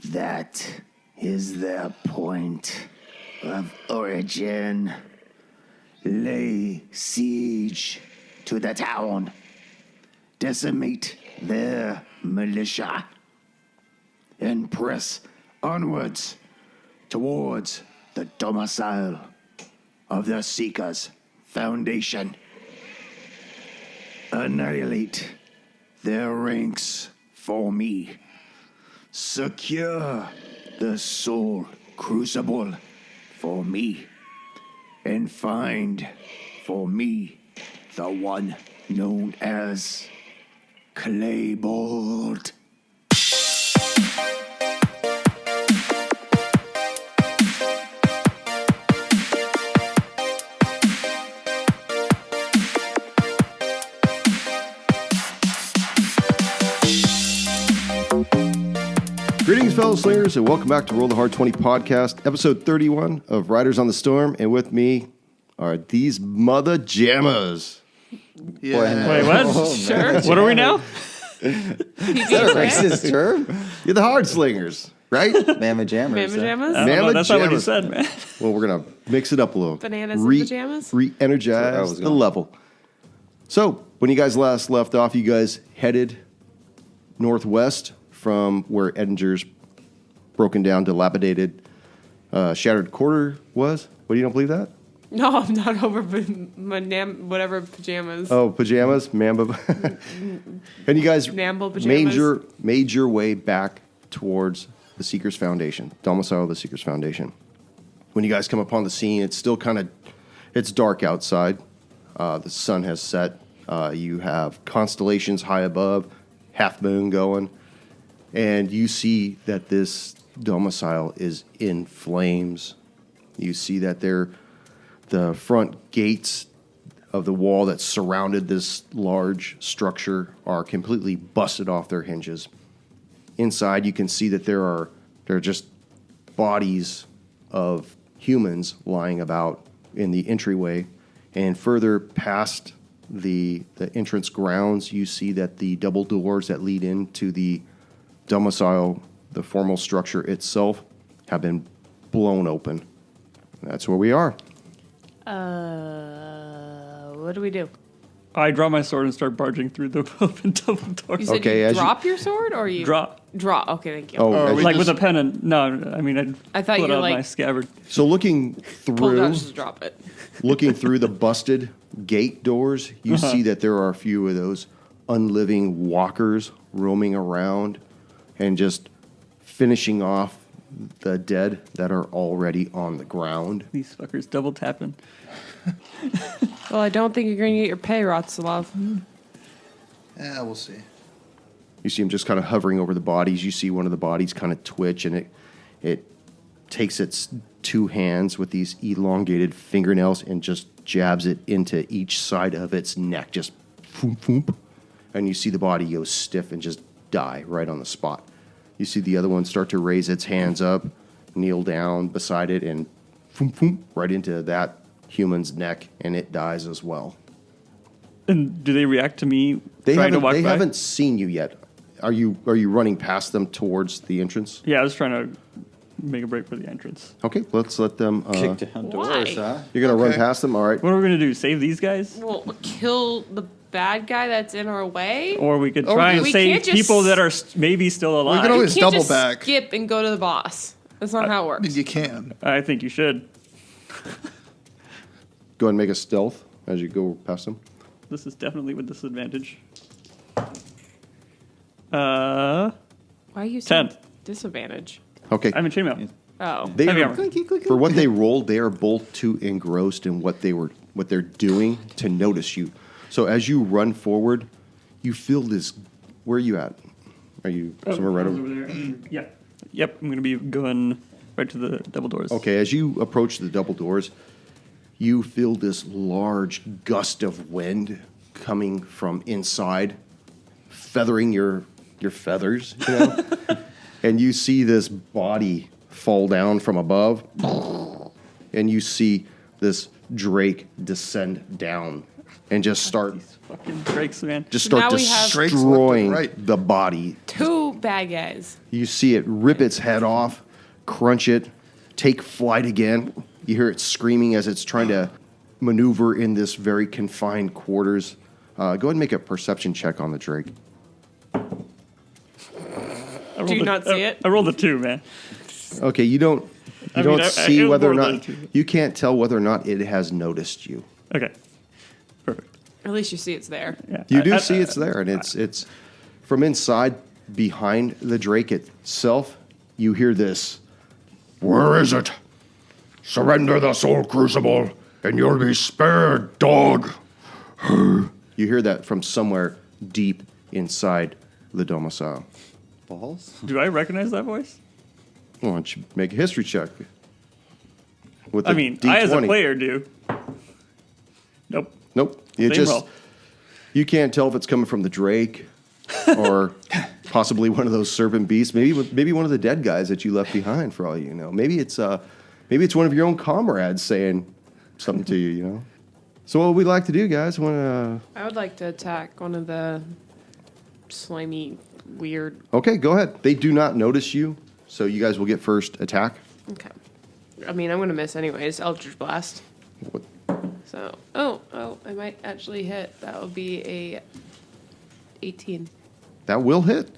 That is their point of origin. Lay siege to the town. Decimate their militia. And press onwards towards the domicile of the Seekers Foundation. Annihilate their ranks for me. Secure the soul crucible for me. And find for me the one known as Claybolt. Greetings, fellow slingers, and welcome back to Roll the Hard 20 podcast, episode 31 of Riders on the Storm. And with me are these mother jammas. Yeah. Wait, what? Oh, Sure. What are we now? Is that a racist term? You're the hard slingers, right? Mamma jammers. Mamma jammas? Mamma Well, that's not what you jammas. said, man. Well, we're going to mix it up a little. Bananas and pajamas? Re-energize That's where I was the going. level. So, when you guys last left off, you guys headed northwest from where Edinger's broken down, dilapidated, shattered quarter was. What, you don't believe that? No, I'm not over my whatever pajamas. Oh, pajamas, Mamba. And you guys Mambo pajamas. made your way back towards the Seekers Foundation, domicile of the Seekers Foundation. When you guys come upon the scene, it's still it's dark outside. The sun has set. You have constellations high above, half moon going. And you see that this domicile is in flames. You see that the front gates of the wall that surrounded this large structure are completely busted off their hinges. Inside, you can see that there are just bodies of humans lying about in the entryway. And further past the entrance grounds, you see that the double doors that lead into the domicile, the formal structure itself, have been blown open. That's where we are. What do we do? I draw my sword and start barging through the open double You doors. said Okay, you as you- drop your sword, or you Draw. Draw. Okay, thank you. Oh, Or as you like just- with a pen and... No, I mean, I'd I thought pull you it were out of my like- scabbard. so looking Pull through, down, just drop it. looking through the busted gate doors, you see that there are a few of those unliving walkers roaming around and just finishing off the dead that are already on the ground. These fuckers double tapping. Well, I don't think you're going to get your pay, Rotslav. Yeah, we'll see. You see him just kind of hovering over the bodies. You see one of the bodies kind of twitch, and it takes its two hands with these elongated fingernails and just jabs it into each side of its neck, just foom, foom. And you see the body go stiff and just die right on the spot. You see the other one start to raise its hands up, kneel down beside it, and foom, foom, right into that human's neck, and it dies as well. And do they react to me They trying to walk they by? haven't seen you yet. Are you running past them towards the entrance? Yeah, I was trying to make a break for the entrance. Okay, let's let them. Kick down doors, Why? huh? You're gonna run past them, all right? What are we going to do? Save these guys? Well, kill the bad guy that's in our way? Or we could Or try and we save can't just- people that are maybe still alive. can always you can't double just back. skip and go to the boss. That's not how it works. You can. I think you should. Go ahead and make a stealth as you go past them. This is definitely with disadvantage. Uh, Why are you saying 10. disadvantage? Okay. I'm in chainmail. Oh. They Heavy are, armor. for what they rolled, they are both too engrossed in what they're doing to notice you. So as you run forward, you feel this. Where are you at? Are you somewhere right over? there. Yeah. Yep, I'm going to be going right to the double doors. Okay, as you approach the double doors, you feel this large gust of wind coming from inside, feathering your feathers, you know? And you see this body fall down from above, and you see this drake descend down and just start Fucking Drakes, man. Now we have- Drake's destroying left and right. the body. 2 bad guys. You see it rip its head off, crunch it, take flight again. You hear it screaming as it's trying to maneuver in this very confined quarters. Go ahead and make a perception check on the Drake. Do you not see it? I rolled a 2, man. Okay, you don't I mean, see I whether or rolled a not 2. you can't tell whether or not it has noticed you. Okay. Perfect. At least you see it's there. Yeah. You do see it's there, and it's from inside behind the Drake itself. You hear this. Where is it? Surrender the soul crucible, and you'll be spared, dog. You hear that from somewhere deep inside the domicile. Balls? Do I recognize that voice? Why don't you make a history check? With I the mean, I as a D20. player do. Nope. Nope. You Same just roll. you can't tell if it's coming from the Drake or possibly one of those serpent beasts. Maybe one of the dead guys that you left behind. For all you know, maybe it's one of your own comrades saying something to you. You know. So what would we like to do, guys? I would like to attack one of the slimy, weird. Okay, go ahead. They do not notice you, so you guys will get first attack. Okay. I mean, I'm going to miss anyways. Eldritch Blast. What- So, I might actually hit. That would be a 18. That will hit.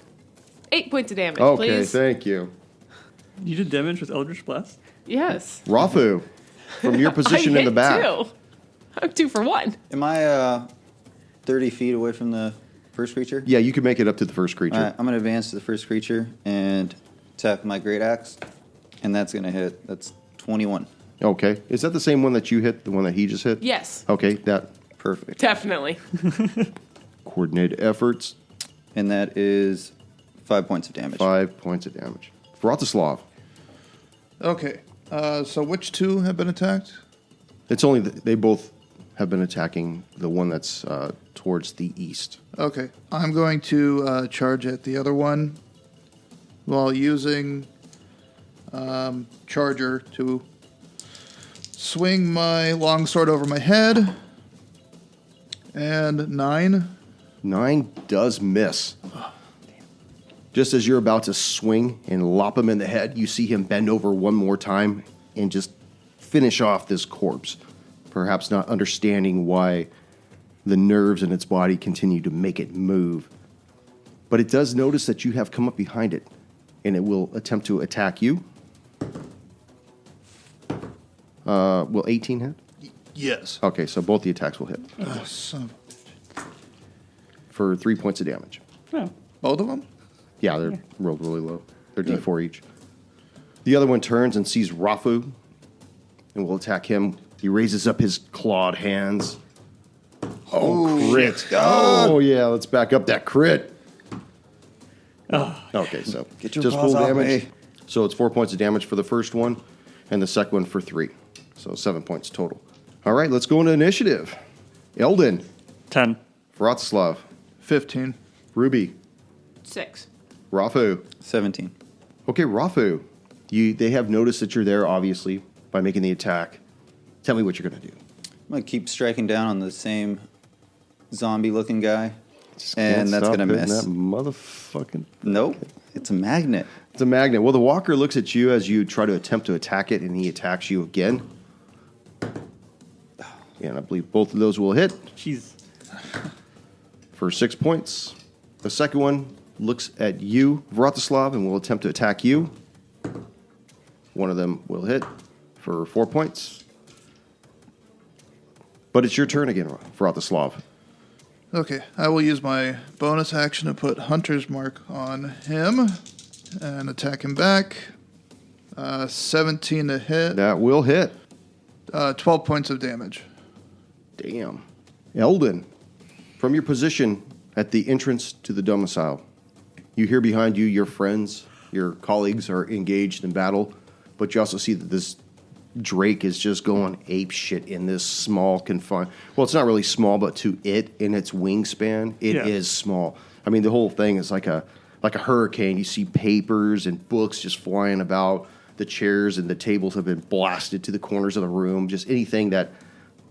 8 points of damage, Okay, please. thank you. You did damage with Eldritch Blast? Yes. Rafu, from your position I in the hit back. 2. I'm 2 for 1. Am I 30 feet away from the first creature? Yeah, you can make it up to the first creature. All right, I'm going to advance to the first creature and attack my great axe, and that's going to hit. That's 21. Okay. Is that the same one that you hit, the one that he just hit? Yes. Okay, that Perfect. Definitely. coordinated efforts, And that is 5 points of damage. 5 points of damage. Vratislav, Okay. So which 2 have been attacked? it's only they both have been attacking the one that's towards the east. Okay. I'm going to charge at the other one while using Charger to swing my longsword over my head. And 9. 9 does miss. Just as you're about to swing and lop him in the head, you see him bend over one more time and just finish off this corpse, perhaps not understanding why the nerves in its body continue to make it move. But it does notice that you have come up behind it, and it will attempt to attack you. Will 18 hit? Yes. Okay, so both the attacks will hit Son of- for 3 points of damage. Oh. Both of them? Yeah, they're rolled really low. They're D4 each. The other one turns and sees Rafu and will attack him. He raises up his clawed hands. Oh, crit. Oh, yeah, let's back up that crit. Okay, so Get your just paws full off damage. me. So it's 4 points of damage for the first one, and the second one for 3. So 7 points total. All right, let's go into initiative. Eldon, 10. Vratislav, 15. Ruby, 6. Rafu. 17. Okay, Rafu, they have noticed that you're there, obviously, by making the attack. Tell me what you're going to do. I'm going to keep striking down on the same zombie-looking guy, Just can't and that's stop going to hitting miss. That motherfucking... Nope, it's a magnet. It's a magnet. Well, the walker looks at you as you try to attempt to attack it, and he attacks you again. And I believe both of those will hit Jeez. for 6 points. The second one looks at you, Vratislav, and will attempt to attack you. One of them will hit for 4 points. But it's your turn again, Vratislav. Okay, I will use my bonus action to put Hunter's Mark on him and attack him back. 17 to hit. That will hit. 12 points of damage. Damn. Eldon, from your position at the entrance to the domicile, you hear behind you your friends, your colleagues are engaged in battle, but you also see that this Drake is just going ape shit in this small confined. Well, it's not really small, but to it in its wingspan, it is small. I mean, the whole thing is like a hurricane. You see papers and books just flying about. The chairs and the tables have been blasted to the corners of the room. Just anything that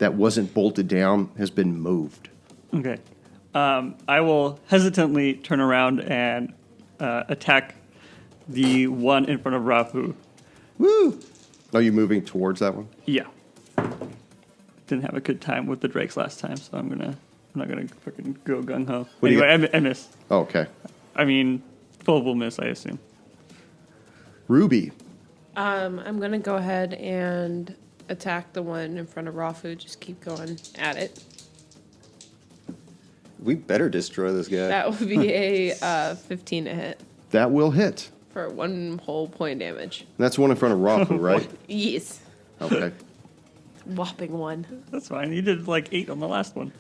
that wasn't bolted down has been moved. Okay. I will hesitantly turn around and attack the one in front of Rafu. Woo! Are you moving towards that one? Yeah. Didn't have a good time with the Drakes last time, so I'm not gonna fucking go gung ho. What do you Anyway, I miss. Oh, okay. I mean, full will miss, I assume. Ruby. I'm gonna go ahead and attack the one in front of Rafu. Just keep going at it. We better destroy this guy. That would be a 15 to hit That will hit. for 1 whole point damage. That's one in front of Rafu, right? Yes. Okay. Whopping 1. That's fine. You did like 8 on the last one.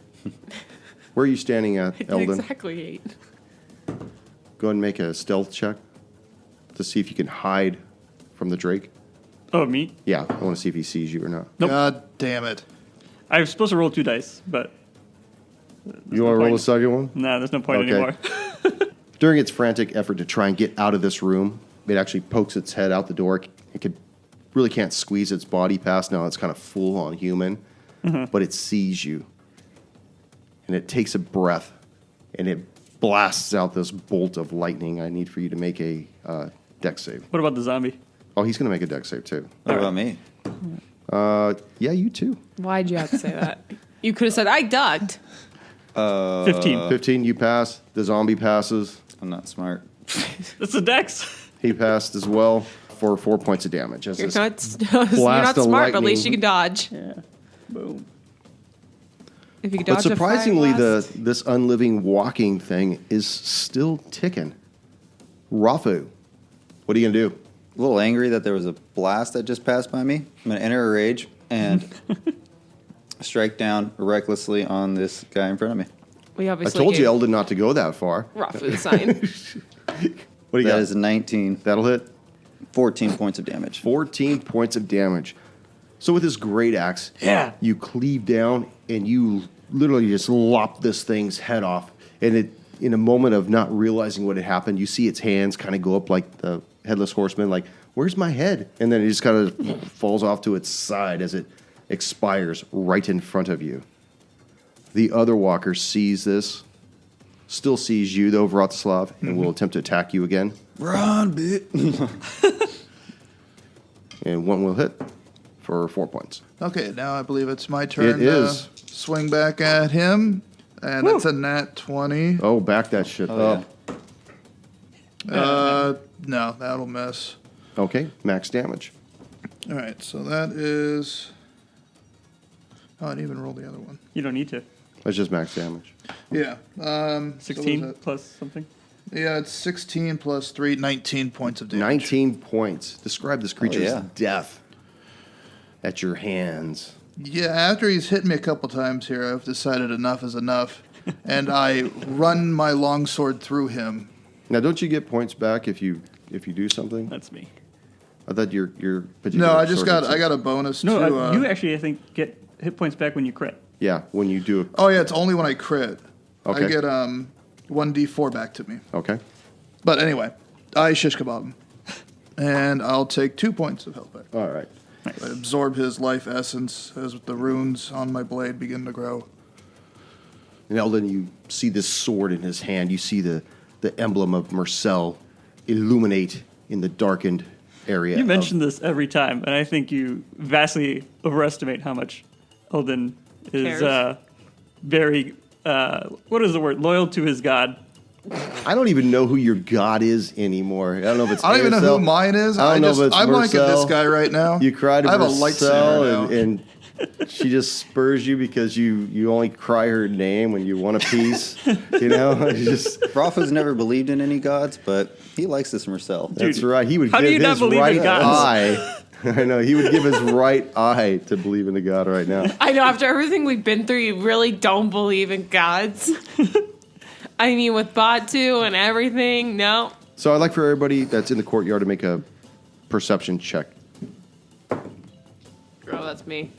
Where are you standing at, I did Eldon? exactly 8. Go ahead and make a stealth check to see if you can hide from the Drake. Oh, me? Yeah, I want to see if he sees you or not. Nope. God damn it. I was supposed to roll 2 dice, but You want to roll point. a second one? nah, there's no point Okay. anymore. During its frantic effort to try and get out of this room, it actually pokes its head out the door. It really can't squeeze its body past now. It's kind of full on human, but it sees you. And it takes a breath, and it blasts out this bolt of lightning. I need for you to make a dex save. What about the zombie? Oh, he's going to make a dex save, too. What about me? Yeah, you too. Why'd you have to say that? You could have said, I ducked. 15. 15, you pass. The zombie passes. I'm not smart. It's a dex. He passed as well for 4 points of damage. As You're this not, you're not of smart, but at least lightning. you can dodge. Yeah. Boom. If you can But dodge a fire surprisingly, blast. this unliving walking thing is still ticking. Rafu, what are you going to do? A little angry that there was a blast that just passed by me. I'm going to enter a rage and strike down recklessly on this guy in front of me. We I obviously told you, gave Eldon, not to go that far. Rafu the sign. What do you That got? is a 19, That'll hit. 14 points of damage. 14 points of damage. So with this great axe, Yeah. you cleave down and you literally just lop this thing's head off. And it, in a moment of not realizing what had happened, you see its hands kind of go up like the headless horseman, like, where's my head? And then it just kind of falls off to its side as it expires right in front of you. The other walker sees this, still sees you, though, Vratislav, and will attempt to attack you again. Run, bitch. And one will hit for 4 points. Okay, now I believe it's my turn It is. to swing back at him. And it's a nat 20. Oh, back that shit Oh, up. No, that'll miss. Okay, max damage. All right, so that is... Oh, I didn't even roll the other one. You don't need to. That's just max damage. Yeah. So 16 what was plus something. it? Yeah, it's 16 plus 3, 19 points of damage. 19 points. Describe this creature's yeah. death at your hands. Yeah, after he's hit me a couple times here, I've decided enough is enough. And I run my longsword through him. Now, don't you get points back if you do something? That's me. I thought your particular No, I just sword got hits I it. got a bonus No, to... you actually, I think, get hit points back when you crit. Yeah, when you do. Oh, yeah, it's only when I crit. Okay. I get 1d4 back to me. Okay. But anyway, I shish kebab him. And I'll take 2 points of health back. All right. I absorb his life essence as the runes on my blade begin to grow. And Eldon, you see this sword in his hand. You see the emblem of Marcel illuminate in the darkened area. You of- mention this every time, and I think you vastly overestimate how much Eldon is Cares. very, what is the word, loyal to his god. I don't even know who your god is anymore. I don't know if it's I don't even know Marcel. who mine is. I don't know if it's I'm like at this Marcel. guy right now. You cried to I have a Marcel, lightsaber now. and she just spurs you because you only cry her name when you want a piece. You know, You just Rafa's never believed in any gods, but he likes this Marcel. that's Dude, right. He would how do give you not his believe in right gods? eye. I know he would give his right eye to believe in the god right now. I know, after everything we've been through, you really don't believe in gods. I mean, with Batu and everything, no. So I'd like for everybody that's in the courtyard to make a perception check. Oh, that's me.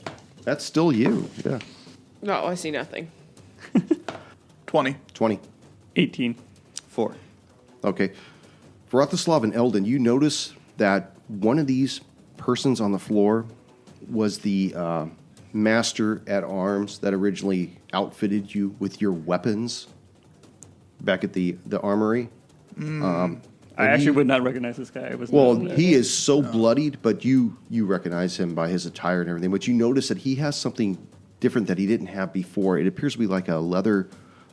That's still you. Yeah, No, I see nothing. 20. 20. 18. 4. Okay. Vratislav and Eldon, you notice that one of these persons on the floor was the master at arms that originally outfitted you with your weapons back at the armory. I actually would not recognize this guy. I was Well, not- he is so bloodied, but you recognize him by his attire and everything. But you notice that he has something different that he didn't have before. It appears to be like a leather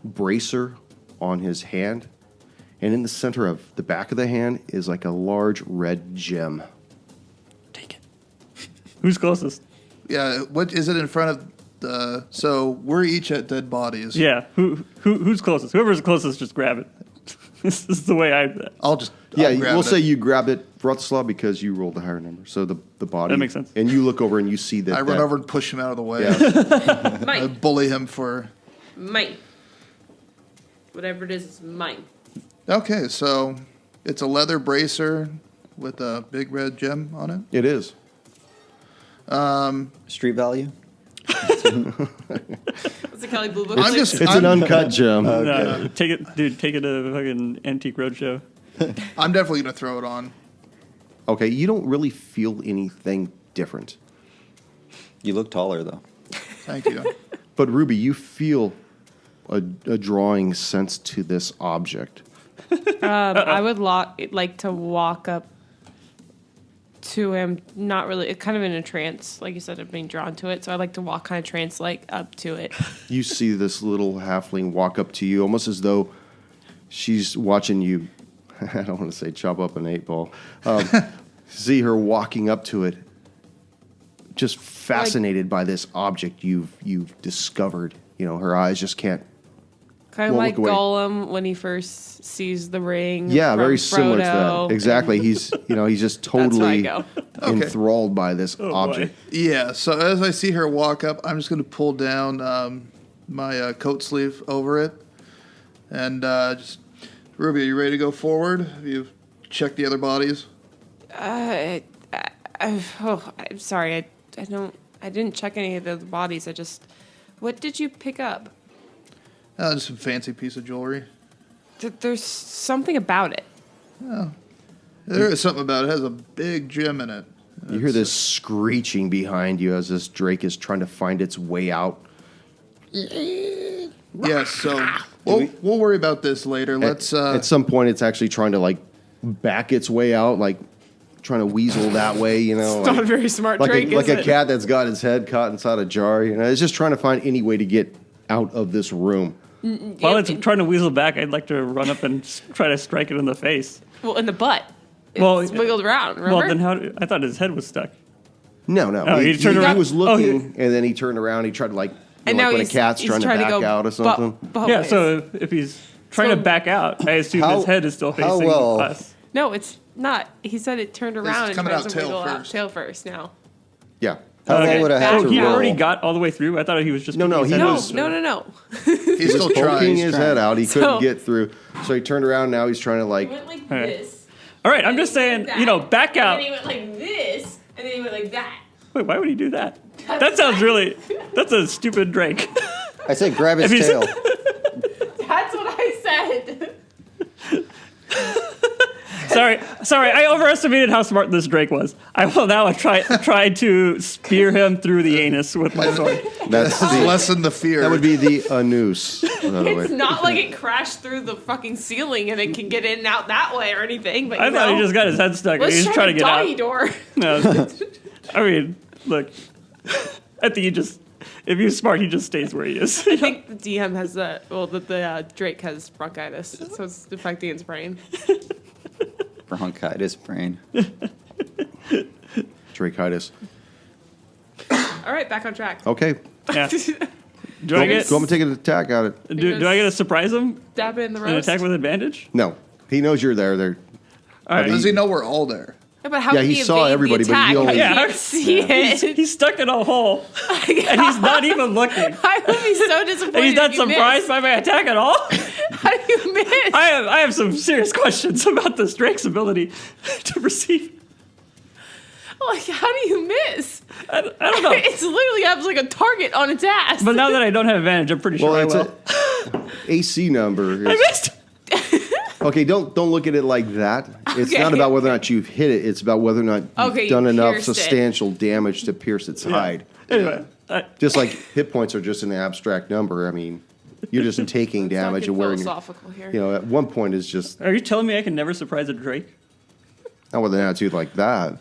bracer on his hand. And in the center of the back of the hand is like a large red gem. Take it. Who's closest? Yeah, what is it in front of the? So we're each at dead bodies. Yeah. Who's closest? Whoever's closest, just grab it. This is the way I'll just Yeah, grab we'll it. say you grabbed it, Vratislav, because you rolled the higher number. So the body. That makes sense. And you look over and you see that. I run over and push him out of the way. Yeah. I Mine. bully him for. Mine. Whatever it is mine. Okay, so it's a leather bracer with a big red gem on it. It is. Street value? What's the Kelly Blue Book? I'm just. It's an uncut gem. No, take it, dude. Take it to a fucking antique roadshow. I'm definitely gonna throw it on. Okay, you don't really feel anything different. You look taller, though. Thank you. But Ruby, you feel a drawing sense to this object. I would like to walk up to him, not really, kind of in a trance, like you said, of being drawn to it. So I'd like to walk kind of trance-like up to it. You see this little halfling walk up to you, almost as though she's watching you. I don't want to say chop up an 8-ball. See her walking up to it, just fascinated by this object you've discovered. You know, her eyes just can't. Kind of Won't like look away. Gollum when he first sees the ring. Yeah, from very similar to Frodo. that. Exactly. He's just That's where I totally go. enthralled by this Oh, object. boy. Yeah. So as I see her walk up, I'm just gonna pull down my coat sleeve over it, and just Ruby, are you ready to go forward? Have you checked the other bodies? I'm sorry. I didn't check any of the bodies. What did you pick up? Just a fancy piece of jewelry. There's something about it. There is something about it. It has a big gem in it. You hear this screeching behind you as this drake is trying to find its way out. Yeah, so we'll worry about this later. Let's At some point, it's actually trying to like back its way out, like trying to weasel that way. You know, It's not a very smart like drink, like is a it? cat that's got its head caught inside a jar. You know, it's just trying to find any way to get out of this room. While it's trying to weasel back, I'd like to run up and try to strike it in the face. Well, in the butt. Well, It's wiggled around, remember? Well, then I thought his head was stuck. No. Oh, he turned around? was Oh, looking, and then he turned around. He tried to like, And like now when a he's cat's trying to back go out or something. Yeah, ways. so if he's trying So- to back out, I assume How- his head is still how facing well- us. No, it's not. He said it turned around and coming tries out to tail wiggle out. first. Tail first now. Yeah. How Okay. well would I have Oh, to He roll? already got all the way through. I thought he was just No, putting his he head No, was- no. he's still Poking trying. his trying. head out. He couldn't So- get through. So he turned around. Now he's trying to like. He went like Alright. this. All right, I'm just saying, back out. And then he went like this, and then he went like that. Wait, why would he do that? That sounds really. That's a stupid drink. I said grab his If he's- tail. That's what I said. Sorry, I overestimated how smart this Drake was. I will now try to spear him through the anus with my sword. That's To the. lessen the fear. That would be the noose. By the way. It's not like it crashed through the fucking ceiling and it can get in and out that way or anything. But I thought he just got his head stuck. Let's He's try trying to the get doggy out. door. No, I mean, look, I think if he's smart, he just stays where he is. I think the DM has the Drake has bronchitis, so it's affecting its brain. Bronchitis brain. Drakitis. All right, back on track. Okay. Yeah. Do Go I get and take an attack at it. do I get to surprise him Dab it in the and roast. attack with advantage? No. He knows you're there. There. All right. Does he know we're all there? Yeah, but how Yeah, can he saw evade everybody, the but he attack? only- I Yeah. can't see it. He's stuck in a hole, and he's not even looking. I would be so disappointed. And he's not if you surprised miss. by my attack at all. How do you miss? I have some serious questions about this Drake's ability to perceive. Like, how do you miss? I don't know. It's literally has like a target on its ass. But now that I don't have advantage, I'm pretty sure I Well, it's will. a AC number. I Is, missed. okay, don't look at it like that. It's Okay. not about whether or not you've hit it. It's about whether or not you've Okay, done you enough pierced it. substantial damage to pierce its hide. Anyway, Just like hit points are just an abstract number. I mean, you're just taking Let's not damage get and wearing. philosophical here. You know, at one point is just Are you telling me I can never surprise a Drake? not with an attitude like that.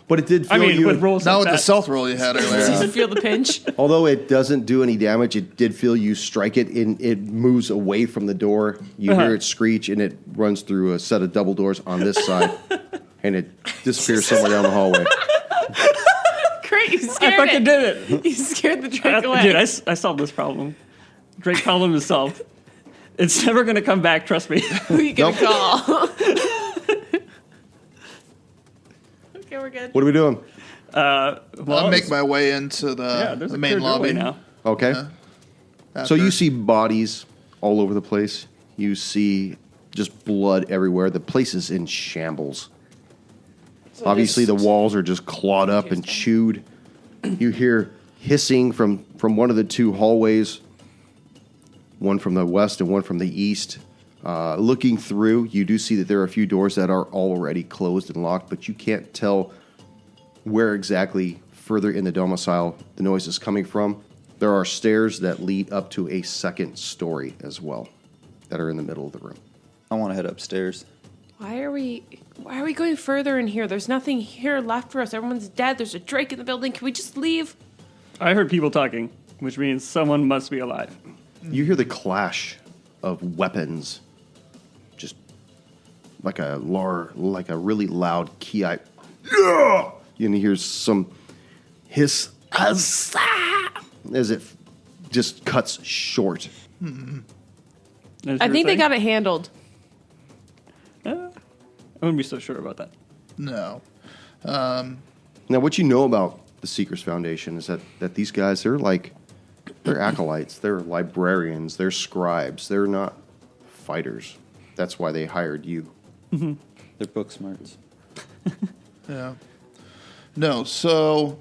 But it did feel I mean, you. with rolls Not like with the that. stealth roll you had earlier. You feel the pinch. Although it doesn't do any damage, it did feel you strike it, and it moves away from the door. You Uh-huh. hear it screech, and it runs through a set of double doors on this side, and it disappears somewhere down the hallway. Great, you I scared fucking it. did it. You scared the Drake away. Dude, I solved this problem. Drake problem is solved. It's never going to come back, trust me. Who you gonna call? Okay, we're good. What are we doing? Well, I'll make my way into there's the a main clear doorway lobby now. Okay. After. So you see bodies all over the place. You see just blood everywhere. The place is in shambles. Obviously, the walls are just clawed up and chewed. You hear hissing from one of the two hallways, one from the west and one from the east. Looking through, you do see that there are a few doors that are already closed and locked, but you can't tell where exactly further in the domicile the noise is coming from. There are stairs that lead up to a second story as well that are in the middle of the room. I want to head upstairs. Why are we going further in here? There's nothing here left for us. Everyone's dead. There's a Drake in the building. Can we just leave? I heard people talking, which means someone must be alive. You hear the clash of weapons, just like a really loud key. Yeah! And you hear some hiss as it just cuts short. I think they got it handled. I wouldn't be so sure about that. No. Now, what you know about the Seekers Foundation is that these guys, they're acolytes, they're librarians, they're scribes, they're not fighters. That's why they hired you. They're book smarts. Yeah. No, so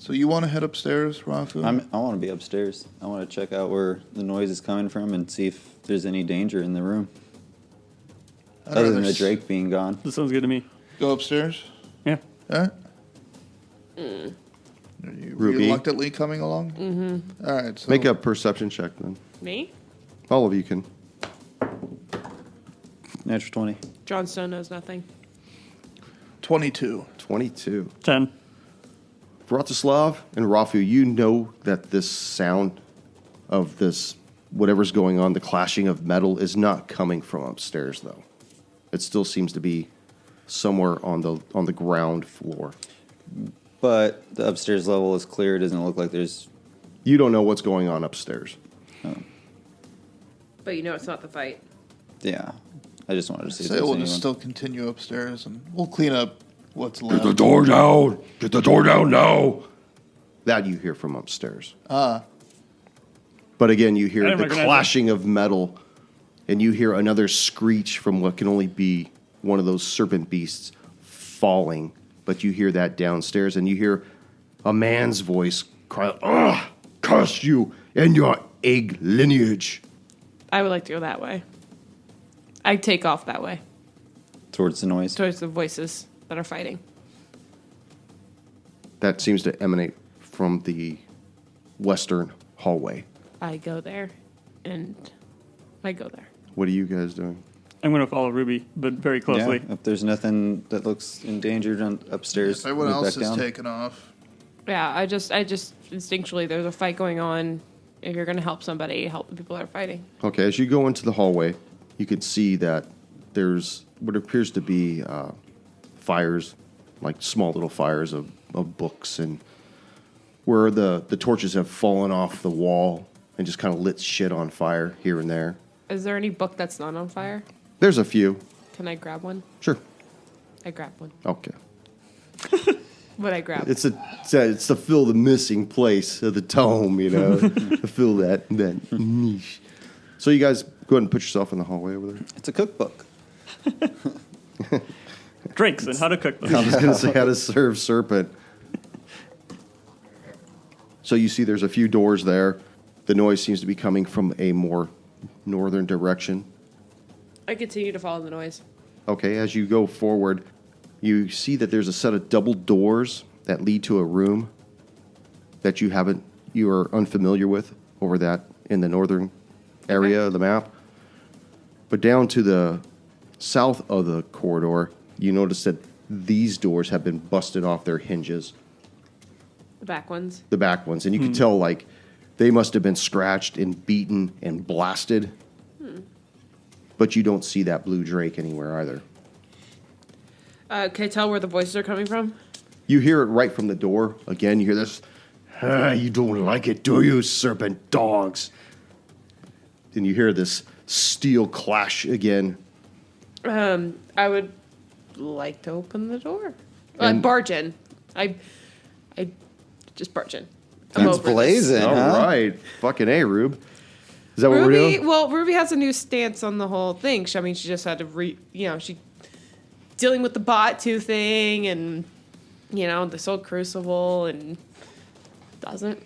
you want to head upstairs, Rafu? I want to be upstairs. I want to check out where the noise is coming from and see if there's any danger in the room. I'd Other than rather the Drake being gone. This sounds good to me. Go upstairs? Yeah. All right. Are you Ruby? reluctantly coming along? Mm-hmm. All right. So Make a perception check then. Me? All of you can. Natural 20. Jon Snow knows nothing. 22. 22. 10. Vratislav and Rafu, you know that this sound of this, whatever's going on, the clashing of metal, is not coming from upstairs, though. It still seems to be somewhere on the ground floor. But the upstairs level is clear. It doesn't look like there's... You don't know what's going on upstairs. But you know it's not the fight. Yeah. I just wanted to see if Say there's we'll anyone. just still continue upstairs and we'll clean up what's left. Get the door down! Get the door down now! That you hear from upstairs. But again, you I hear didn't the recognize clashing of metal, and you hear another screech from what can only be one of those serpent beasts falling. But you hear that downstairs, and you hear a man's voice cry, "Ah, curse you and your egg lineage!" I would like to go that way. I take off that way Towards the noise. towards the voices that are fighting. That seems to emanate from the western hallway. I go there, and I go there. What are you guys doing? I'm going to follow Ruby, but very closely. Yeah, if there's nothing that looks endangered upstairs, If everyone move else back is down. taken off. Yeah, I just instinctually, there's a fight going on. If you're going to help somebody, help the people that are fighting. Okay, as you go into the hallway, you can see that there's what appears to be fires, like small little fires of books, and where the torches have fallen off the wall and just kind of lit shit on fire here and there. Is there any book that's not on fire? There's a few. Can I grab one? Sure. I grab one. Okay. What I grab? It's to fill the missing place of the tome, you know, to fill that niche. So you guys go ahead and put yourself in the hallway over there. It's a cookbook. Drinks and how to cook I them. was going to say how to serve serpent. So you see there's a few doors there. The noise seems to be coming from a more northern direction. I continue to follow the noise. Okay, as you go forward, you see that there's a set of double doors that lead to a room. that you are unfamiliar with over that in the northern area of the map. But down to the south of the corridor, you notice that these doors have been busted off their hinges, The back ones. the back ones, and you can tell like they must have been scratched and beaten and blasted. But you don't see that blue drake anywhere either. Can I tell where the voices are coming from? You hear it right from the door. Again, you hear this. You don't like it, do you, serpent dogs? And you hear this steel clash again. I would like to open the door. And- Barge in. I just barge in. I'm That's over this. blazing, All huh? right. Fucking A, Rube. Is that what we're doing? Well, Ruby has a new stance on the whole thing. She just had to she dealing with the bot 2 thing and, this old crucible and doesn't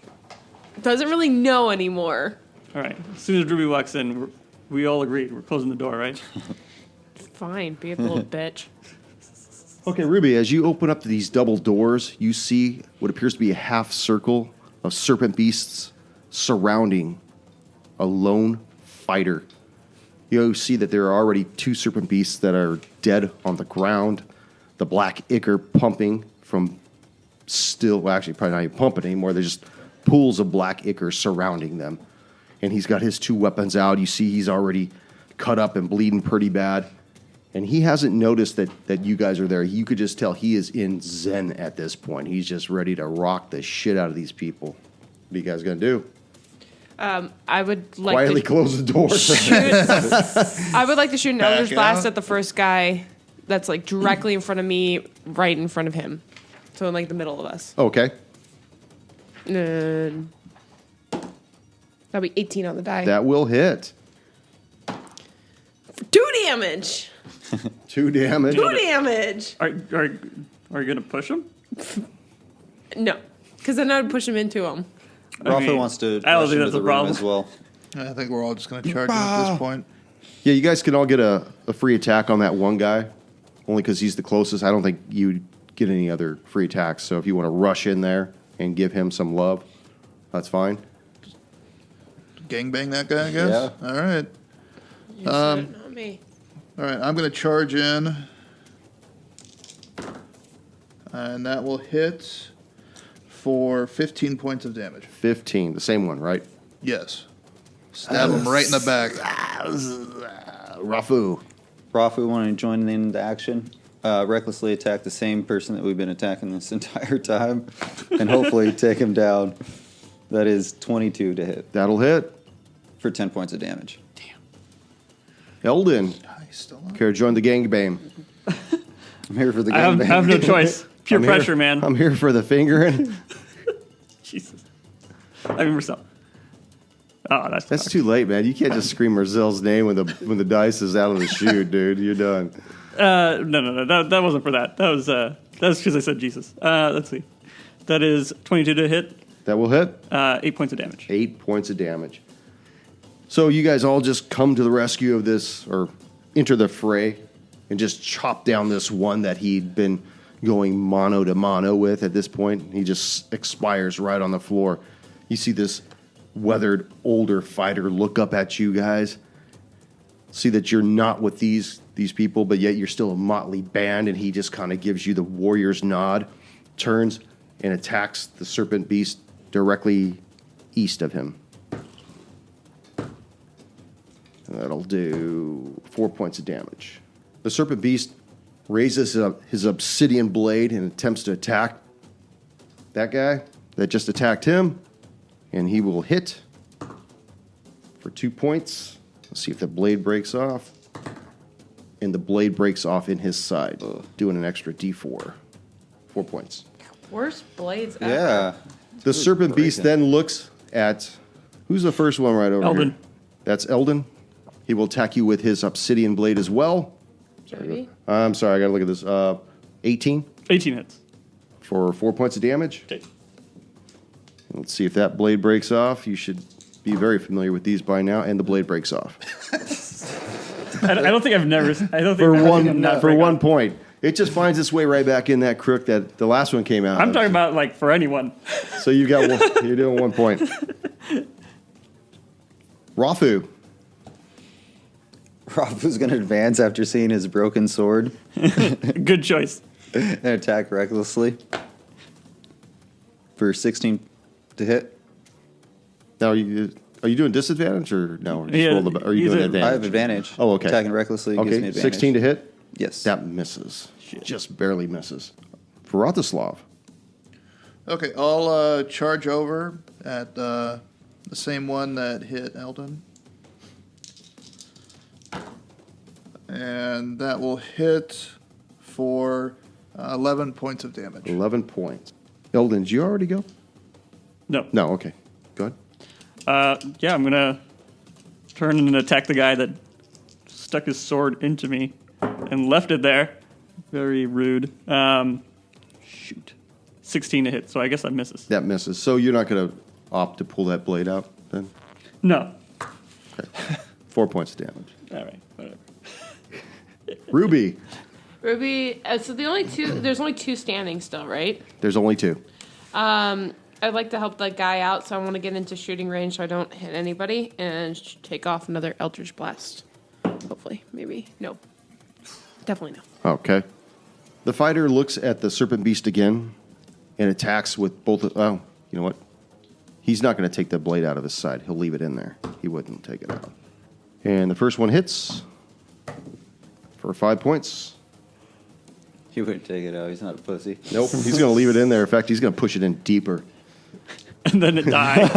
really know anymore. All right. As soon as Ruby walks in, we all agreed. We're closing the door, right? Fine, be a little bitch. Okay, Ruby, as you open up these double doors, you see what appears to be a half circle of serpent beasts surrounding a lone fighter. You see that there are already 2 serpent beasts that are dead on the ground. The black ichor pumping from actually probably not even pumping anymore. There's just pools of black ichor surrounding them. And he's got his 2 weapons out. You see he's already cut up and bleeding pretty bad. And he hasn't noticed that you guys are there. You could just tell he is in zen at this point. He's just ready to rock the shit out of these people. What are you guys going to do? I would like Quietly to close the door. I would like to shoot an Back Eldritch Blast out. at the first guy that's like directly in front of me, right in front of him. So in like the middle of us. Okay. And that'll be 18 on the die. That will hit. 2 damage. 2 damage. 2 damage. Are you going to push him? No, because then I would push him into him. Rafa mean, wants to I don't rush think into that's the a room problem. as well. I think we're all just going to charge him at this point. Yeah, you guys can all get a free attack on that one guy, only because he's the closest. I don't think you'd get any other free attacks. So if you want to rush in there and give him some love, that's fine. Gangbang that guy, I guess? Yeah. All right. Not me. All right, I'm going to charge in. And that will hit for 15 points of damage. 15, the same one, right? Yes. Stab him right in the back. Rafu. Rafa wanting to join in the action. Recklessly attack the same person that we've been attacking this entire time. And hopefully take him down. That is 22 to hit That'll hit. for 10 points of damage. Eldon, He's still on. care to join the gangbang? I'm here for the I game. have no choice. Pure I'm pressure, here, man. I'm here for the fingering. Jesus. I mean, Marcel. Oh, That's too late, man. You can't just scream Marzel's name when the dice is out of the chute, dude. You're done. No. That wasn't for that. That was because I said Jesus. Let's see. That is 22 to hit. That will hit. 8 points of damage. 8 points of damage. So you guys all just come to the rescue of this, or enter the fray, and just chop down this one that he'd been going mano to mano with at this point. He just expires right on the floor. You see this weathered older fighter look up at you guys, see that you're not with these people, but yet you're still a motley band, and he just kind of gives you the warrior's nod, turns and attacks the serpent beast directly east of him. And that'll do 4 points of damage. The serpent beast raises his obsidian blade and attempts to attack that guy that just attacked him, and he will hit for 2 points. Let's see if the blade breaks off. And the blade breaks off in his side, doing an extra D4. 4 points. Worst blades ever. Yeah. The serpent beast then looks at... Who's the first one right over Eldon. here? That's Eldon. He will attack you with his obsidian blade as well. Maybe. I'm sorry, I gotta look at this. 18 18 hits. for 4 points of damage. Okay. Let's see if that blade breaks off. You should be very familiar with these by now, and the blade breaks off. I don't think I've never. I don't think For I've one seen him not for break 1 off. point. It just finds its way right back in that crook that the last one came out. I'm of. talking about like for anyone. So you got one, you're doing 1 point. Rafu. Rafu's going to advance after seeing his broken sword Good choice. and attack recklessly for 16 to hit. Now, are you doing disadvantage or no? Or Yeah, are you doing either- advantage? I have advantage. Oh, okay. Attacking recklessly gives me Okay, advantage. 16 to hit? Yes. That misses. Just barely misses. Vratislav. Okay, I'll charge over at the same one that hit Eldon. And that will hit for 11 points of damage. 11 points. Eldon, did you already go? No. No, okay. Go ahead. Yeah, I'm gonna turn and attack the guy that stuck his sword into me and left it there. Very rude. Shoot. 16 to hit, so I guess that misses. That misses. So you're not going to opt to pull that blade out then? No. 4 points of damage. All right, whatever. Ruby. Ruby, so there's only two standing still, right? There's only 2. I'd like to help that guy out, so I want to get into shooting range so I don't hit anybody and take off another Eldritch Blast. Hopefully. Maybe. No. Definitely no. Okay. The fighter looks at the serpent beast again and attacks with both. Oh, you know what? He's not going to take the blade out of his side. He'll leave it in there. He wouldn't take it out. And the first one hits for 5 points. He wouldn't take it out. He's not a pussy. Nope. He's going to leave it in there. In fact, he's going to push it in deeper. And then it died.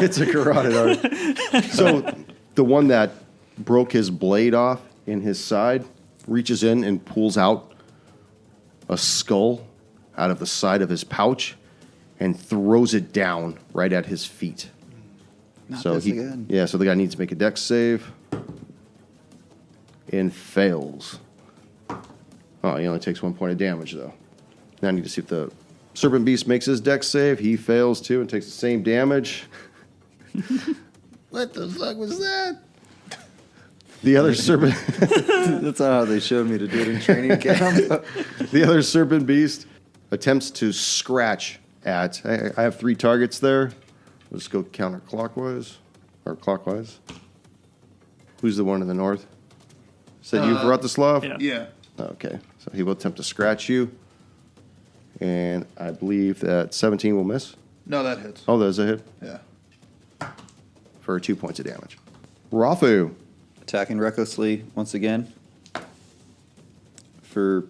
It's a carotid artery. So the one that broke his blade off in his side reaches in and pulls out a skull out of the side of his pouch and throws it down right at his feet. Not this again. Yeah, so the guy needs to make a dex save and fails. Oh, he only takes 1 point of damage, though. Now I need to see if the serpent beast makes his dex save. He fails, too, and takes the same damage. What the fuck was that? The other serpent... That's not how they showed me to do it in training camp. The other serpent beast attempts to scratch at... I have 3 targets there. Let's go counterclockwise. Or clockwise. Who's the one in the north? Said you, Vratislav? Yeah. Yeah. Okay. So he will attempt to scratch you. And I believe that 17 will miss. No, that hits. Oh, there's a hit Yeah. for 2 points of damage. Rafu. Attacking recklessly once again for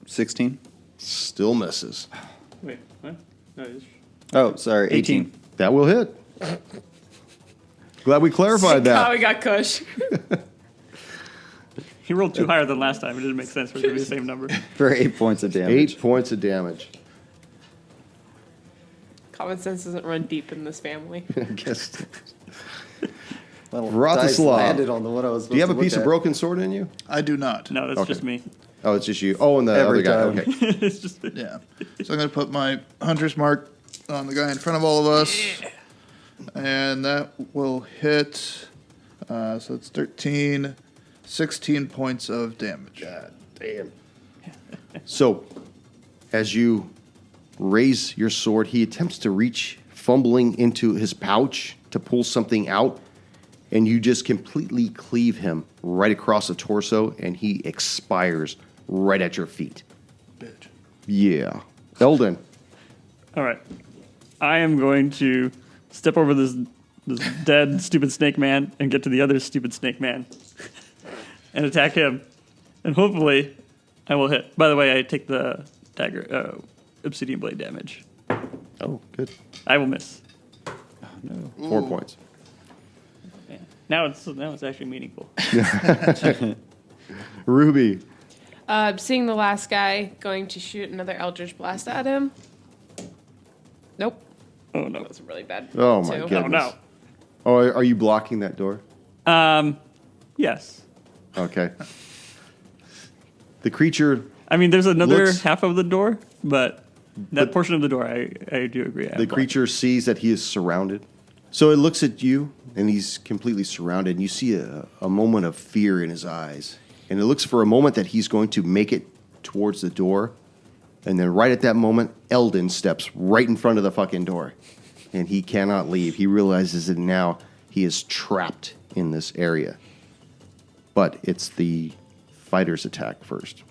16. Still misses. Wait, what? No, it's Oh, sorry, 18. That will hit. Glad we clarified Oh, that. we got Kush. He rolled too higher than last time. It didn't make sense for it to be the same number. For 8 points of damage. 8 points of damage. Common sense doesn't run deep in this family. I guess. Well, Vratislav. dice landed on the one I was supposed Do you have a to look piece of at. broken sword in you? I do not. No, that's Okay. just me. Oh, it's just you. Oh, and the Every other guy. time. Okay. It's just me. Yeah. So I'm going to put my hunter's mark on the guy in front of all of us. And that will hit. So it's 13, 16 points of damage. God damn. So, as you raise your sword, he attempts to reach, fumbling into his pouch to pull something out, and you just completely cleave him right across the torso, and he expires right at your feet. Bitch. Yeah. Eldon. All right. I am going to step over this dead stupid snake man and get to the other stupid snake man and attack him. And hopefully I will hit. By the way, I take the dagger, obsidian blade damage. Oh, good. I will miss. 4 points. Yeah. Now it's actually meaningful. Ruby. Seeing the last guy going to shoot another Eldritch Blast at him. Nope. Oh no. That was really bad. Oh, my too. goodness. Oh no. Oh, are you blocking that door? Yes. Okay. The creature, I mean, there's another Looks- half of the door, but that portion of the door, I do agree. the creature sees that he is surrounded. So it looks at you, and he's completely surrounded. And you see a moment of fear in his eyes. And it looks for a moment that he's going to make it towards the door. And then right at that moment, Eldon steps right in front of the fucking door. And he cannot leave. He realizes that now he is trapped in this area. But it's the fighter's attack first.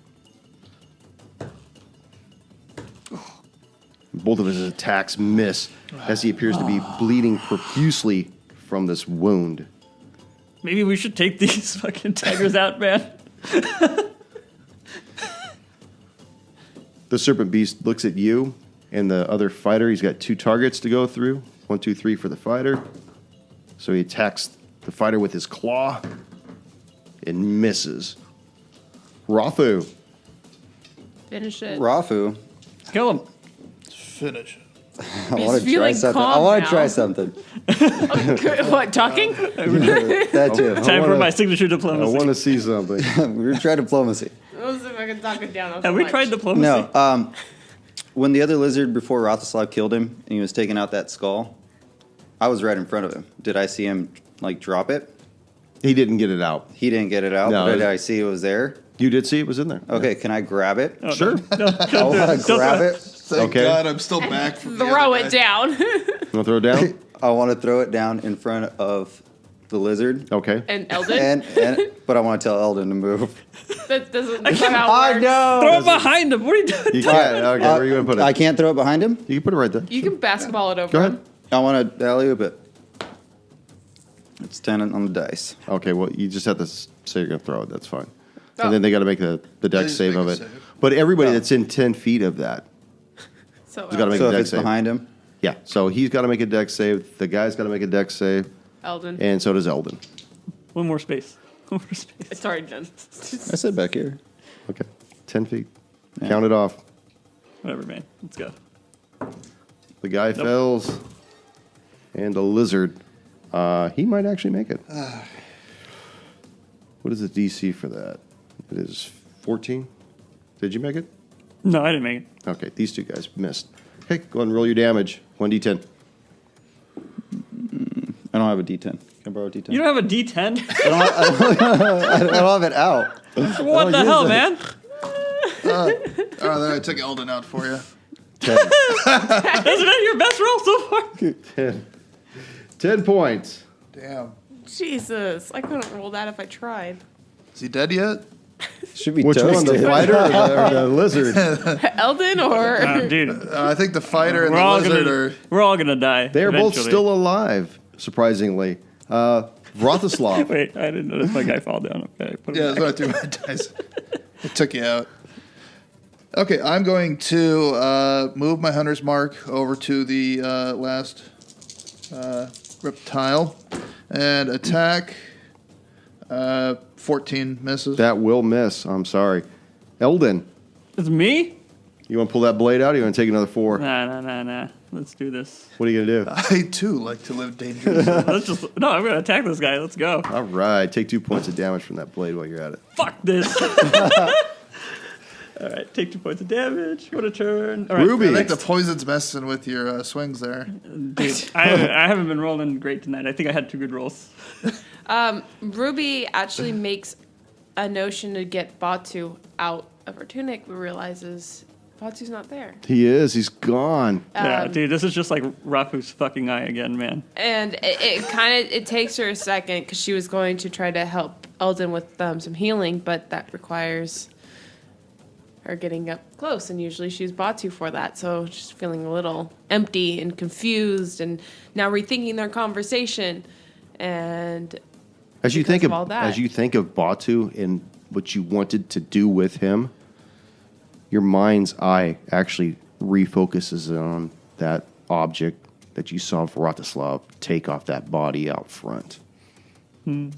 Both of his attacks miss as he appears to be bleeding profusely from this wound. Maybe we should take these fucking tigers out, man. The serpent beast looks at you and the other fighter. He's got 2 targets to go through. 1, 2, 3 for the fighter. So he attacks the fighter with his claw and misses. Rafu. Finish it. Rafu. Kill him. Finish. I want to try feeling something. I calm want now. to try something. What, talking? That too. Time for my signature I diplomacy. want to see something. We were trying diplomacy. Let's see if I can talk it down. Have we tried diplomacy? No. When the other lizard before Rothislav killed him and he was taking out that skull, I was right in front of him. Did I see him like drop it? He didn't get it out. He didn't get it out. No, but did it- I see it was there? You did see it was in there. Okay, can I grab it? Oh, Sure. No, I want to grab it. Thank Okay. God I'm still back from the Throw other it guy. down. You want to throw it down? I want to throw it down in front of the lizard. Okay. And Eldon? But I want to tell Eldon to move. That doesn't that's not how it I works. know. Throw it behind him. What are you doing? You can't. Okay, where are you going to put it? I can't throw it behind him. You can put it right there. You can basketball it over Go ahead. him. I want to alley-oop it. It's 10 on the dice. Okay, well, you just have to say you're going to throw it. That's fine. Oh. And then they got to make the dex just save make of a it. save. But everybody Oh. that's in 10 feet of that, So you got to make So a if dex it's save. behind him, Yeah, so he's got to make a dex save. The guy's got to make a dex save. Eldon. And so does Eldon. One more space. One more space. It's already done. I said back here. Okay, 10 feet. Yeah. Count it off. Whatever, man. Let's go. The guy fails. And the lizard, he might actually make it. What is the DC for that? It is 14. Did you make it? No, I didn't make it. Okay, these 2 guys missed. Okay, go ahead and roll your damage. 1d10. I don't have a D10. Can I borrow a D10? You don't have a D10? I don't have it out. What the hell, man? Oh, there, I took Eldon out for you. 10. Isn't that your best roll so far? 10 points. Damn. Jesus. I couldn't roll that if I tried. Is he dead yet? Should be Which one, the toasted. fighter or the lizard? Eldon or Dude, I think the fighter and we're the all lizard gonna are. we're all gonna die. They're both eventually. still alive, surprisingly. Wrothislav. Wait, I didn't notice my guy fall down. Okay, put him Yeah, that's back. what I threw my dice. I took you out. Okay, I'm going to move my hunter's mark over to the last reptile and attack. 14 misses. That will miss. I'm sorry. Eldon, It's me? you want to pull that blade out or you want to take another 4? Nah. Let's do this. What are you going to do? I too like to live dangerously. I'm gonna attack this guy. Let's go. All right. Take 2 points of damage from that blade while you're at it. Fuck this. All right, take 2 points of damage. What a turn. All right, Ruby. I think the poison's messing with your swings there. dude, I haven't been rolling great tonight. I think I had 2 good rolls. Ruby actually makes a notion to get Batu out of her tunic, but realizes Batu's not there. He is. He's gone. Yeah, dude, this is just like Rafu's fucking eye again, man. And it kind of it takes her a second because she was going to try to help Eldon with some healing, but that requires her getting up close, and usually she's Batu for that. So she's feeling a little empty and confused, and now rethinking their conversation. And As you because think of of all that. as you think of Batu and what you wanted to do with him, your mind's eye actually refocuses on that object that you saw Vratislav take off that body out front. am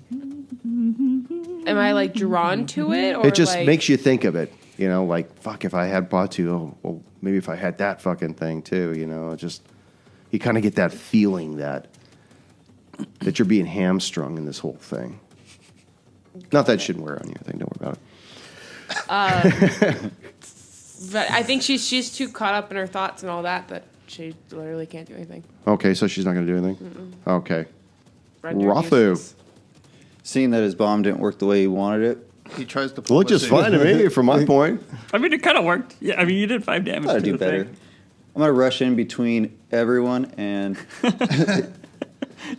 I like drawn to it, or It just like, makes you think of it. You know, like, fuck, if I had Batu, oh, well, maybe if I had that fucking thing too, you know, it just, you kind of get that feeling that you're being hamstrung in this whole thing. Not that it shouldn't wear on you, I think, don't worry about it. But I think she's too caught up in her thoughts and all that she literally can't do anything. Okay, so she's not going to do anything? Okay. Rendered Rafu. useless. Seeing that his bomb didn't work the way he wanted it, He tries to pull Look just us fine to me from my point. I mean, it kind of worked. Yeah, I mean, you did 5 damage. Gotta to do the better. thing. I'm gonna rush in between everyone and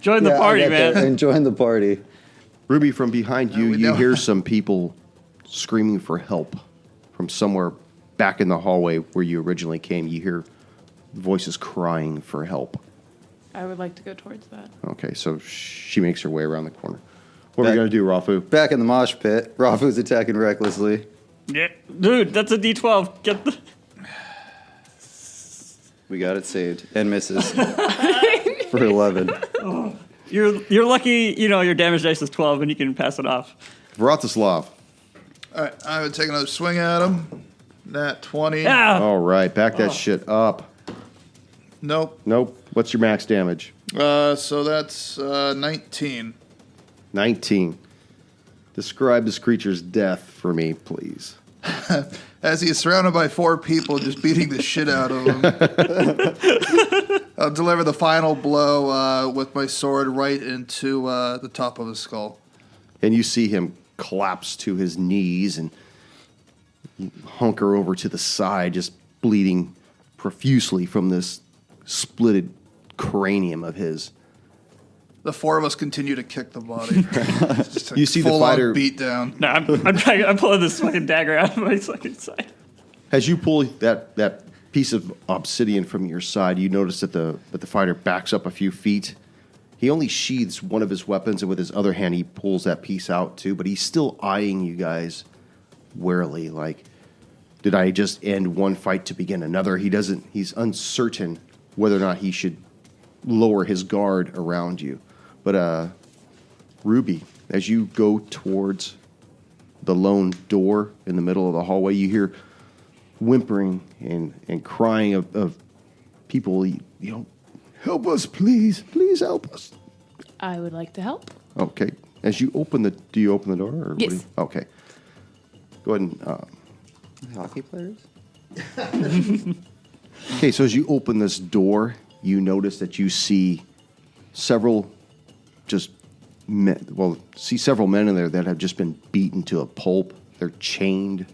Join the Yeah, I party, got man. that, and join the party. Ruby, from behind you, we you know. hear some people screaming for help from somewhere back in the hallway where you originally came. You hear voices crying for help. I would like to go towards that. Okay, so she makes her way around the corner. What are we Back- going to do, Rafu? Back in the mosh pit, Rafu's attacking recklessly. Yeah, dude, that's a D12. Get the. We got it saved and misses for 11. You're lucky. You know your damage dice is 12, and you can pass it off. Vratislav. All right, I would take another swing at him. Nat 20. Ah, All right, back that shit up. Nope. Nope. What's your max damage? So that's 19. 19. Describe this creature's death for me, please. As he is surrounded by 4 people just beating the shit out of him. I'll deliver the final blow with my sword right into the top of his skull. And you see him collapse to his knees and hunker over to the side, just bleeding profusely from this splitted cranium of his. The 4 of us continue to kick the body. Just a You see the full-on fighter- beat down. no, I'm pulling this fucking dagger out of my fucking side. As you pull that piece of obsidian from your side, you notice that the fighter backs up a few feet. He only sheathes one of his weapons, and with his other hand, he pulls that piece out too. But he's still eyeing you guys warily, like, did I just end one fight to begin another? He's uncertain whether or not he should lower his guard around you. But Ruby, as you go towards the lone door in the middle of the hallway, you hear whimpering and crying of people, help us, please, please help us. I would like to help. Okay. As you do you open the door? Or Yes. Okay. Go ahead and, Hockey players? okay, so as you open this door, you notice that you see several several men in there that have just been beaten to a pulp. They're chained,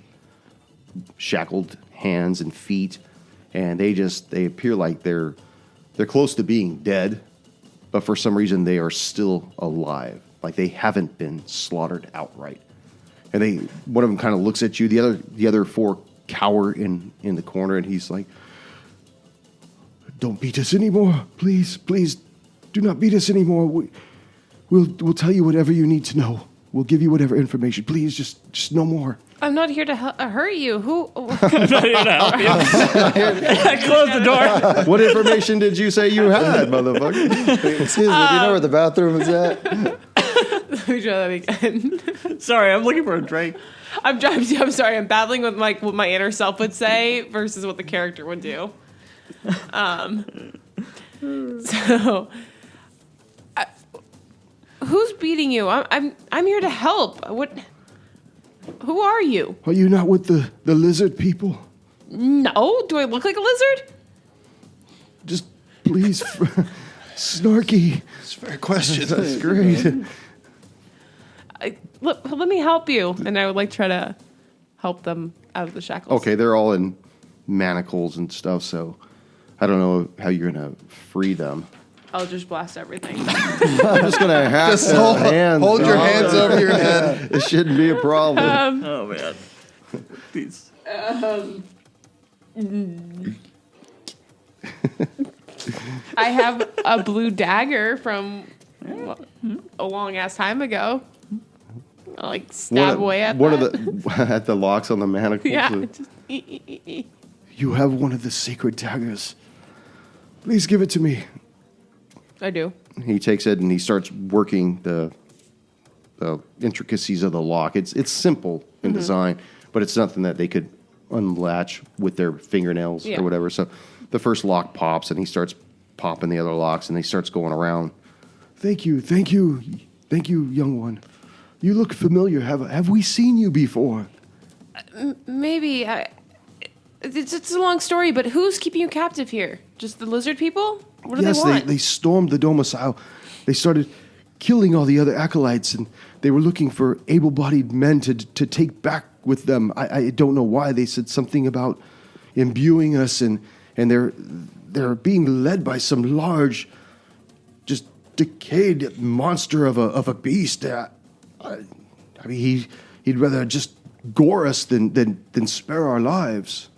shackled hands and feet, and they appear like they're close to being dead, but for some reason they are still alive, like they haven't been slaughtered outright. And one of them kind of looks at you. The other 4 cower in the corner, and he's like, "Don't beat us anymore, please, please, do not beat us anymore. We'll tell you whatever you need to know. We'll give you whatever information. Please, just no more." I'm not here to hurt you. Who? I'm not here to help you. I closed the door. What information did you say you had, motherfucker? Excuse me, do you know where the bathroom is at? Let me try that again. Sorry, I'm looking for a drink. I'm sorry. I'm battling with what my inner self would say versus what the character would do. Who's beating you? I'm here to help. What? Who are you? Are you not with the lizard people? No. Do I look like a lizard? Just please, Snarky. It's a fair question. That's great. Let me help you. And I would like to try to help them out of the shackles. Okay, they're all in manacles and stuff, so I don't know how you're going to free them. I'll just blast everything. I'm just going to hack Just their hands. hold your off. hands over your head. It shouldn't be a problem. Oh man, these. I have a blue dagger from a long ass time ago. I'll like stab away at one that. of the at the locks on the manacles. Yeah. Just, You have one of the sacred daggers. Please give it to me. I do. He takes it and he starts working the intricacies of the lock. It's simple in design, but it's something that they could unlatch with their fingernails Yeah. or whatever. So the first lock pops and he starts popping the other locks and he starts going around. Thank you, young one. You look familiar. Have we seen you before? Maybe. It's a long story, but who's keeping you captive here? Just the lizard people? What do Yes, they want? they stormed the domicile. They started killing all the other acolytes, and they were looking for able-bodied men to take back with them. I don't know why. They said something about imbuing us, and they're being led by some large, just decayed monster of a beast. I mean, he'd rather just gore us than spare our lives.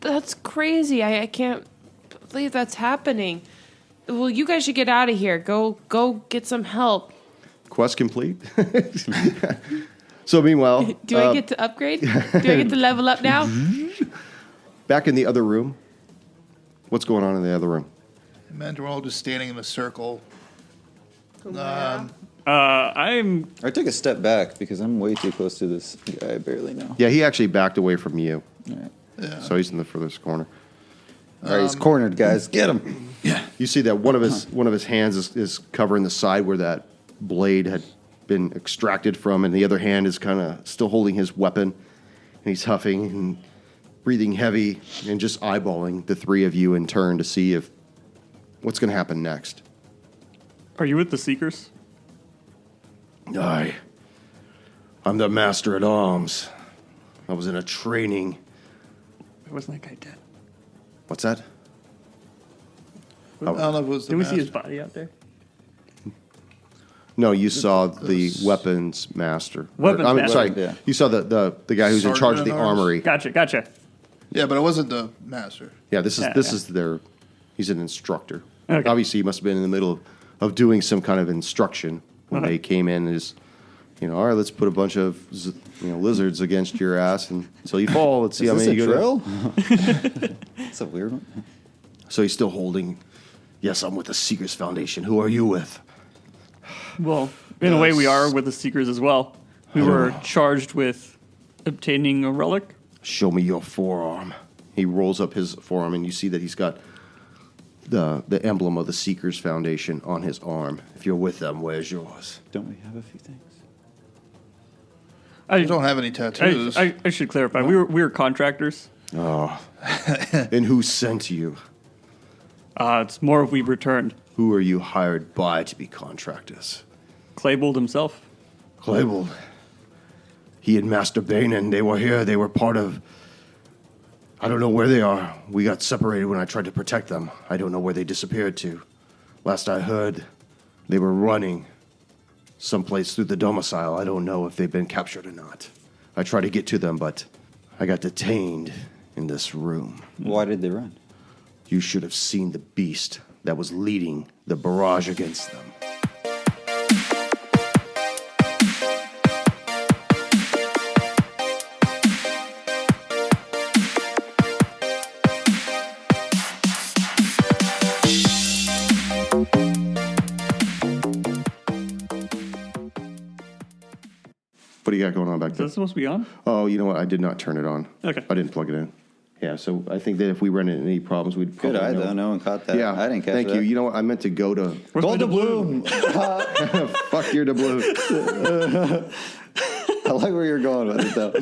That's crazy. I can't believe that's happening. Well, you guys should get out of here. Go get some help. Quest complete. So meanwhile, Do I get to upgrade? Do I get to level up now? back in the other room. What's going on in the other room? And we're all just standing in a circle. Yeah. I took a step back because I'm way too close to this guy I barely know. Yeah, he actually backed away from you. All right. Yeah. So he's in the furthest corner. All right, he's cornered, guys. Get him. You see that one of his hands is covering the side where that blade had been extracted from, and the other hand is kind of still holding his weapon. And he's huffing and breathing heavy and just eyeballing the three of you in turn to see if what's going to happen next. Are you with the Seekers? I'm the master at arms. I was in a training. Why wasn't that guy dead? What's that? I don't know if it was the Did we see his master. body out there? No, you saw the weapons master. Weapons I'm master. sorry, Yeah. you saw the guy who's in charge of the Sergeant at arms? armory. Gotcha. Yeah, but it wasn't the master. Yeah, this Yeah. is their. He's an instructor. Okay. Obviously, he must have been in the middle of doing some kind of instruction when Uh-huh. they came in. And just, all right, let's put a bunch of lizards against your ass and until you fall. Let's see Is how this many a you go drill? down. That's a weird one. So he's still holding. Yes, I'm with the Seekers Foundation. Who are you with? Well, in a way, we are with the Seekers as well. We were charged with obtaining a relic. Show me your forearm. He rolls up his forearm, and you see that he's got the emblem of the Seekers Foundation on his arm. If you're with them, where's yours? Don't we have a few things? I don't have any tattoos. I should clarify. We were contractors. And who sent you? It's more if we returned. Who are you hired by to be contractors? Claybold himself. Claybold. He and Master Banin, they were here. They were part of... I don't know where they are. We got separated when I tried to protect them. I don't know where they disappeared to. Last I heard, they were running someplace through the domicile. I don't know if they've been captured or not. I tried to get to them, but I got detained in this room. Why did they run? You should have seen the beast that was leading the barrage against them. What do you got going on back Is there? that supposed to be on? Oh, you know what? I did not turn it on. Okay. I didn't plug it in. Yeah, so I think that if we run into any problems, we'd Good probably eye, know. though. No one caught that. Yeah, I didn't catch thank that. you. You know what? I meant to go to... Where's my Gold doubloon? doubloon. Fuck your doubloon. I like where you're going with it, though.